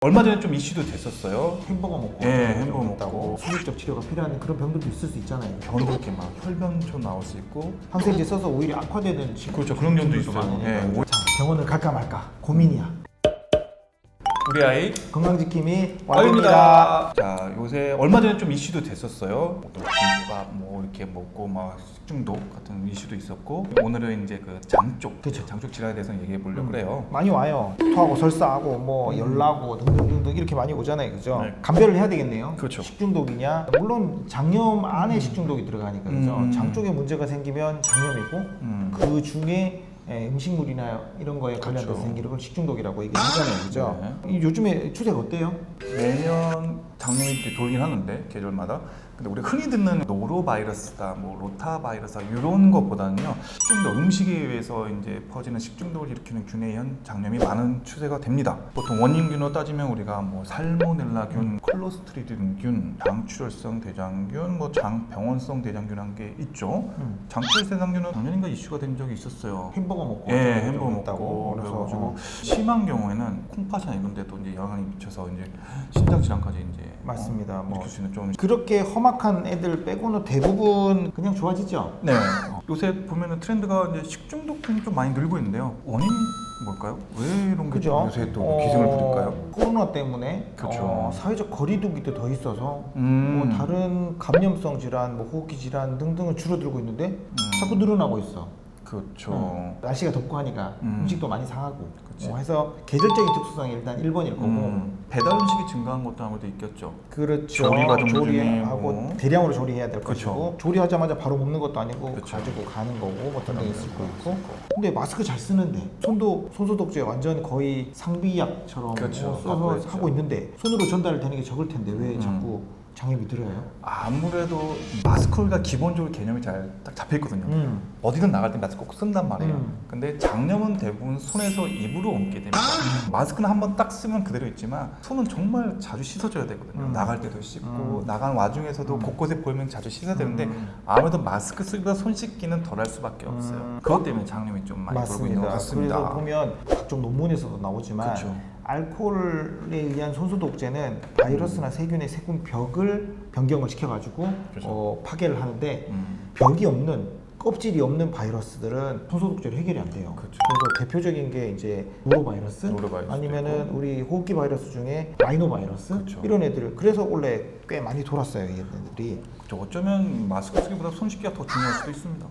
얼마 전에 좀 이슈도 됐었어요. 햄버거 먹고 햄버거 먹고 수술적 치료가 필요한 그런 병들도 있을 수 있잖아요. 병도 이렇게 막 혈변초 나올 수 있고 항생제 써서 오히려 악화되는 그렇죠. 그런 경우도 있어요. 많으니까. 자, 병원을 갈까 말까 고민이야. 우리 아이 건강지킴이 아닙니다. 완료입니다. 자, 요새 얼마 전에 좀 이슈도 됐었어요. 또 김밥 뭐 이렇게 먹고 막 식중독 같은 이슈도 있었고, 오늘은 이제 그 장쪽, 그쵸. 장쪽 질환에 대해서 얘기해 보려고 그래요. 많이 와요. 토하고 설사하고 뭐 열나고 등등등등 이렇게 많이 오잖아요, 그죠? 네. 감별을 해야 되겠네요. 그렇죠. 식중독이냐? 물론 장염 안에 식중독이 들어가니까 그죠? 장 쪽에 문제가 생기면 장염이고 그 중에 음식물이나 이런 거에 관련돼서 그렇죠. 생기는 걸 식중독이라고 얘기하잖아요, 그죠? 네. 요즘에 추세가 어때요? 매년 작년이 이렇게 돌긴 하는데 계절마다. 근데 우리가 흔히 듣는 노로바이러스다, 뭐 로타바이러스다 이런 것보다는요, 좀 더 음식에 의해서 이제 퍼지는 식중독을 일으키는 균에 의한 장염이 많은 추세가 됩니다. 보통 원인균으로 따지면 우리가 뭐 살모넬라균, 콜로스트리딘균, 장출혈성 대장균, 뭐 장병원성 대장균한 게 있죠. 장출혈성 대장균은 작년인가 이슈가 된 적이 있었어요. 햄버거 먹고 햄버거 있다고. 먹고 그래서 그래가지고 심한 경우에는 콩팥이나 이런 데도 이제 영향이 미쳐서 이제 신장 질환까지 이제 맞습니다. 뭐 일으킬 수 있는 좀. 그렇게 험악한 애들 빼고는 대부분 그냥 좋아지죠. 네. 요새 보면은 트렌드가 이제 식중독균이 좀 많이 늘고 있는데요. 원인 뭘까요? 왜 이런 게 그죠? 요새 또 기승을 부릴까요? 코로나 때문에 그쵸. 사회적 거리두기도 더 있어서 뭐 음. 다른 감염성 질환, 뭐 호흡기 질환 등등은 줄어들고 있는데 자꾸 늘어나고 있어. 그렇죠. 날씨가 덥고 하니까 음식도 많이 상하고 그치. 해서 계절적인 특수성이 일단 1번일 거고 배달 음식이 증가한 것도 아무래도 있겠죠. 그렇죠. 조리 과정 중에 조리하고 뭐. 대량으로 조리해야 될 그쵸. 것이고 조리하자마자 바로 먹는 것도 아니고 그쵸. 가지고 가는 거고 뭐 등등 있을 거 있고 근데 마스크 잘 쓰는데 손소독제 완전 거의 상비약처럼 그쵸. 써서 갖고 있죠. 하고 있는데 손으로 전달되는 게 적을 텐데 왜 자꾸 장염이 들어요? 아무래도 마스크가 기본적으로 개념이 잘 딱 잡혀 있거든요. 어디든 나갈 때 마스크 꼭 쓴단 말이에요. 근데 장염은 대부분 손에서 입으로 옮게 됩니다. 마스크는 한번 딱 쓰면 그대로 있지만 손은 정말 자주 씻어줘야 되거든요. 나갈 때도 씻고 나가는 와중에서도 곳곳에 보이면 자주 씻어야 되는데 아무래도 마스크 쓰기보다 손 씻기는 덜 할 수밖에 없어요. 그것 때문에 장염이 좀 많이 돌고 있는 것 같습니다. 그래서 보면 각종 논문에서도 나오지만 그쵸. 알코올에 의한 손소독제는 바이러스나 세균의 세균 벽을 변경을 시켜가지고 그렇죠. 파괴를 하는데 벽이 없는 껍질이 없는 바이러스들은 손소독제로 해결이 안 돼요. 그렇죠. 그래서 대표적인 게 이제 노로바이러스, 노로바이러스도 아니면은 있고. 우리 호흡기 바이러스 중에 라이노바이러스 그렇죠. 이런 애들 그래서 원래 꽤 많이 돌았어요, 이 애들이. 그렇죠. 어쩌면 마스크 쓰기보다 손 씻기가 더 중요할 수도 있습니다.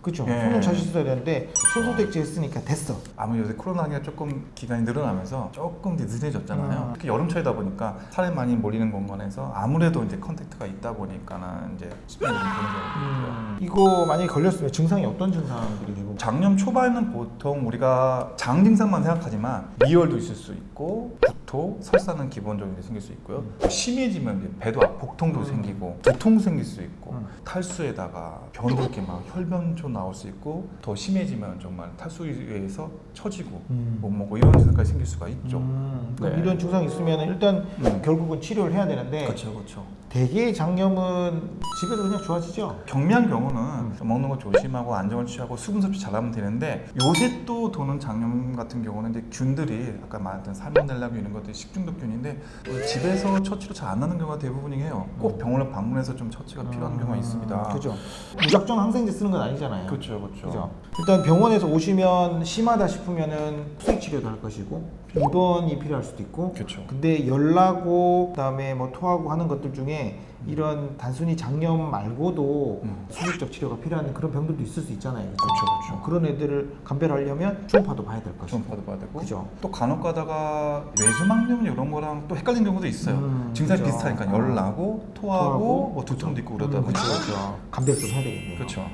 그렇죠. 예. 손을 잘 씻어야 되는데 손소독제 했으니까 됐어. 아무래도 요새 코로나가 조금 기간이 늘어나면서 조금 이제 늦어졌잖아요. 특히 여름철이다 보니까 사람이 많이 몰리는 공간에서 아무래도 이제 컨택트가 있다 보니까는 이제 시간이 좀 되는 경우가 있고요. 이거 만약에 걸렸으면 증상이 어떤 증상들이 대부분? 장염 초반에는 보통 우리가 장 증상만 생각하지만 미열도 있을 수 있고 구토, 설사는 기본적으로 생길 수 있고요. 심해지면 이제 배도 복통도 생기고 두통 생길 수 있고 탈수에다가 변도 이렇게 막 혈변초 나올 수 있고 더 심해지면 정말 탈수에 의해서 처지고 못 먹고 이런 증상까지 생길 수가 있죠. 그럼 네. 이런 증상이 있으면 일단 결국은 치료를 해야 되는데 그렇죠, 그렇죠. 대개의 장염은 집에서 그냥 좋아지죠. 경미한 경우는 먹는 거 조심하고 안정을 취하고 수분 섭취 잘하면 되는데 요새 또 도는 장염 같은 경우는 이제 균들이 아까 말했던 살모넬라균 이런 것들이 식중독균인데 집에서 처치로 잘 안 나는 경우가 대부분이에요. 꼭 병원을 방문해서 좀 처치가 필요한 경우가 있습니다. 그죠. 무작정 항생제 쓰는 건 아니잖아요. 그렇죠, 그렇죠. 그죠. 일단 병원에서 오시면 심하다 싶으면은 수액 치료도 할 것이고 입원이 필요할 수도 있고. 그렇죠. 근데 열나고 그다음에 뭐 토하고 하는 것들 중에 이런 단순히 장염 말고도 수술적 치료가 필요한 그런 병들도 있을 수 있잖아요. 그렇죠, 그렇죠. 그런 애들을 감별하려면 초음파도 봐야 될 것이고. 초음파도 봐야 되고 그죠. 또 간혹 가다가 뇌수막염 이런 거랑 또 헷갈리는 경우도 있어요. 증상이 그죠. 비슷하니까 열 나고 토하고 뭐 두통도 있고 그러다 보니까 그렇죠. 감별 좀 해야 되겠네요. 그렇죠.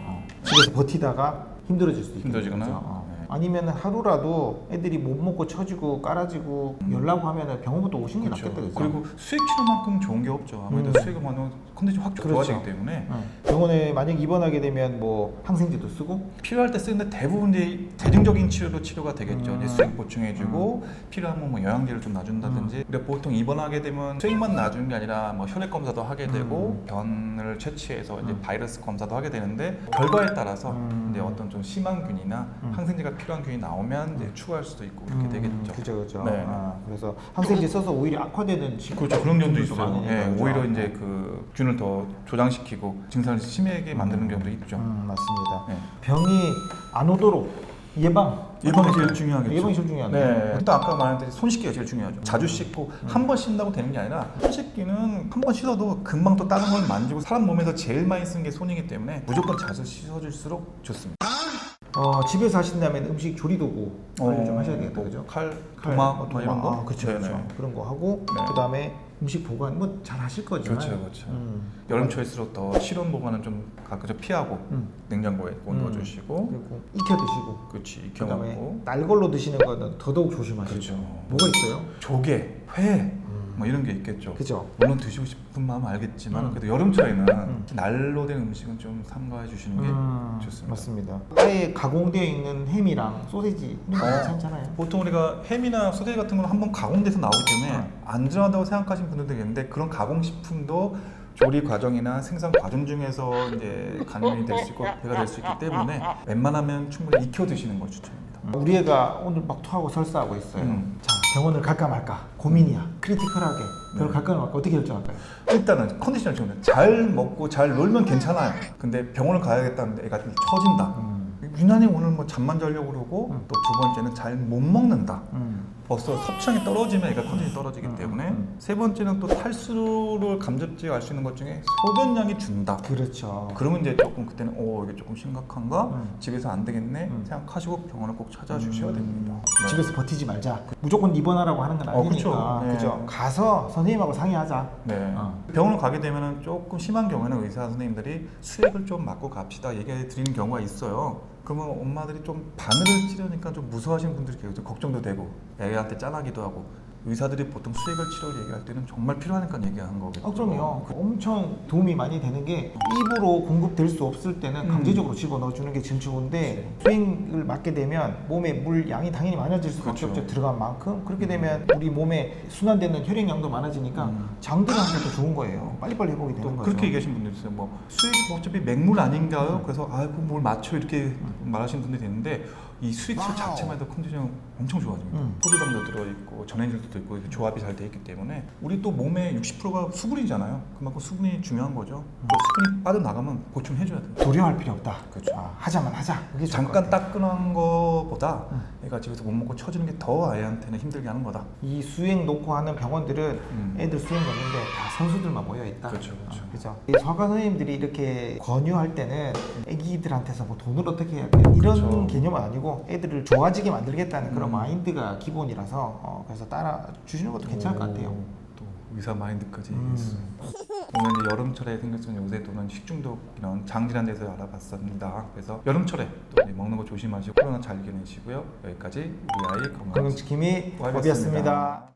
집에서 버티다가 힘들어질 수도 있고. 힘들어지거나. 네. 아니면 하루라도 애들이 못 먹고 처지고 깔아지고 열나고 하면은 병원부터 오시는 게 그렇죠. 낫겠다. 그죠? 그리고 수액 치료만큼 좋은 게 없죠. 아무래도 수액을 먹으면 컨디션 확 그렇죠. 좋아지기 때문에 병원에 만약 입원하게 되면 뭐 항생제도 쓰고 필요할 때 쓰는데 대부분 이제 대중적인 치료로 치료가 되겠죠. 이제 수액 보충해주고 필요하면 뭐 영양제를 좀 놔준다든지. 근데 보통 입원하게 되면 수액만 놔주는 게 아니라 뭐 혈액 검사도 하게 되고 변을 채취해서 이제 바이러스 검사도 하게 되는데 결과에 따라서 이제 어떤 좀 심한 균이나 항생제가 필요한 균이 나오면 이제 추가할 수도 있고 이렇게 되겠죠. 그죠. 네. 그래서 항생제 써서 오히려 악화되는 그렇죠. 그런 경우도 분들도 있어요. 많으니까, 예, 그죠? 오히려 이제 그 균을 더 조장시키고 증상을 심하게 만드는 경우도 있죠. 맞습니다. 네. 병이 안 오도록 예방이 제일 중요하겠죠. 예방이 제일 중요한데. 네. 또 아까 말했듯이 손 씻기가 제일 중요하죠. 자주 씻고 한 번 씻는다고 되는 게 아니라 손 씻기는 한 번 씻어도 금방 또 다른 걸 만지고 사람 몸에서 제일 많이 쓰는 게 손이기 때문에 무조건 자주 씻어줄수록 좋습니다. 집에서 하신다면 음식 조리도구 관리 좀 하셔야 되겠다, 그죠? 칼, 도마, 뭐 이런 거. 그렇죠. 네네. 그런 거 하고 네. 그다음에 음식 보관 뭐 잘 하실 거지만. 그렇죠. 여름철일수록 더 실온 보관은 좀 가급적 피하고 냉장고에 넣어주시고 그리고 익혀 드시고. 그렇지 그다음에 익혀먹고 날 걸로 드시는 거는 더더욱 조심하시고. 그렇죠. 뭐가 있어요? 조개, 회 뭐 이런 게 있겠죠. 그죠. 물론 드시고 싶은 마음은 알겠지만 그래도 여름철에는 날로 된 음식은 좀 삼가해 주시는 게 좋습니다. 맞습니다. 아예 가공되어 있는 햄이랑 소세지 이런 거 괜찮잖아요. 보통 우리가 햄이나 소세지 같은 건 한번 가공돼서 나오기 때문에 안전하다고 생각하시는 분들도 있는데 그런 가공식품도 조리 과정이나 생산 과정 중에서 이제 감염이 될 수 있고 배가 될 수 있기 때문에 웬만하면 충분히 익혀 드시는 걸 추천합니다. 우리 애가 오늘 막 토하고 설사하고 있어요. 자, 병원을 갈까 말까 고민이야. 크리티컬하게 병원을 갈까 말까 어떻게 결정할까요? 일단은 컨디션을 지금 잘 먹고 잘 놀면 괜찮아요. 근데 병원을 가야겠다는데 애가 좀 처진다. 유난히 오늘 뭐 잠만 자려고 그러고 또 두 번째는 잘 못 먹는다. 벌써 섭취량이 떨어지면 애가 컨디션이 떨어지기 때문에 세 번째는 또 탈수를 감접지가 알 수 있는 것 중에 소변량이 준다. 그렇죠. 그러면 이제 조금 그때는 이게 조금 심각한가? 집에서 안 되겠네? 생각하시고 병원을 꼭 찾아주셔야 됩니다. 네. 집에서 버티지 말자. 무조건 입원하라고 하는 건 아니니까. 그쵸. 네. 그죠. 가서 선생님하고 상의하자. 네. 병원을 가게 되면 조금 심한 경우에는 의사 선생님들이 수액을 좀 맞고 갑시다 얘기해 드리는 경우가 있어요. 그러면 엄마들이 좀 바늘을 찌르니까 좀 무서워하시는 분들이 계세요. 걱정도 되고 애한테 짠하기도 하고 의사들이 보통 수액을 치료를 얘기할 때는 정말 필요하니까 얘기하는 거겠죠. 그럼요. 엄청 도움이 많이 되는 게 입으로 공급될 수 없을 때는 강제적으로 집어넣어주는 게 제일 좋은데 수액을 맞게 되면 몸에 물 양이 당연히 많아질 수밖에 그렇죠. 없죠. 들어간 만큼. 그렇게 되면 우리 몸에 순환되는 혈액량도 많아지니까 장들한테도 좋은 거예요. 빨리빨리 회복이 되는 또 거죠. 그렇게 얘기하시는 분들이 있어요. 뭐 수액 어차피 맹물 아닌가요? 그래서 아이고 뭘 맞춰 이렇게 말하시는 분들이 있는데 이 수액수 자체만 해도 컨디션 엄청 좋아집니다. 포도당도 들어있고 전해질도 있고 이렇게 조합이 잘 돼 있기 때문에 우리 또 몸의 60%가 수분이잖아요. 그만큼 수분이 중요한 거죠. 또 수분이 빠져나가면 보충해줘야 돼요. 도려할 필요 없다. 그렇죠. 하자만 하자. 그게 좋을 것 잠깐 같아요. 따끈한 거보다 애가 집에서 못 먹고 처지는 게 더 아이한테는 힘들게 하는 거다. 이 수액 놓고 하는 병원들은 애들 수액 넣는데 다 선수들만 모여 있다. 그렇죠. 그죠. 이 서가 선생님들이 이렇게 권유할 때는 애기들한테서 뭐 돈을 어떻게 해야 돼 이런 그렇죠. 개념은 아니고 애들을 좋아지게 만들겠다는 그런 마인드가 기본이라서 그래서 따라 주시는 것도 괜찮을 것 같아요. 또 의사 마인드까지 있어요. 오늘 이제 여름철에 생길 수 있는 요새 또는 식중독 이런 장질환에 대해서 알아봤습니다. 그래서 여름철에 또 이제 먹는 거 조심하시고 코로나 잘 이겨내시고요. 여기까지 우리 아이 건강 건강지킴이 와이였습니다. 법이었습니다.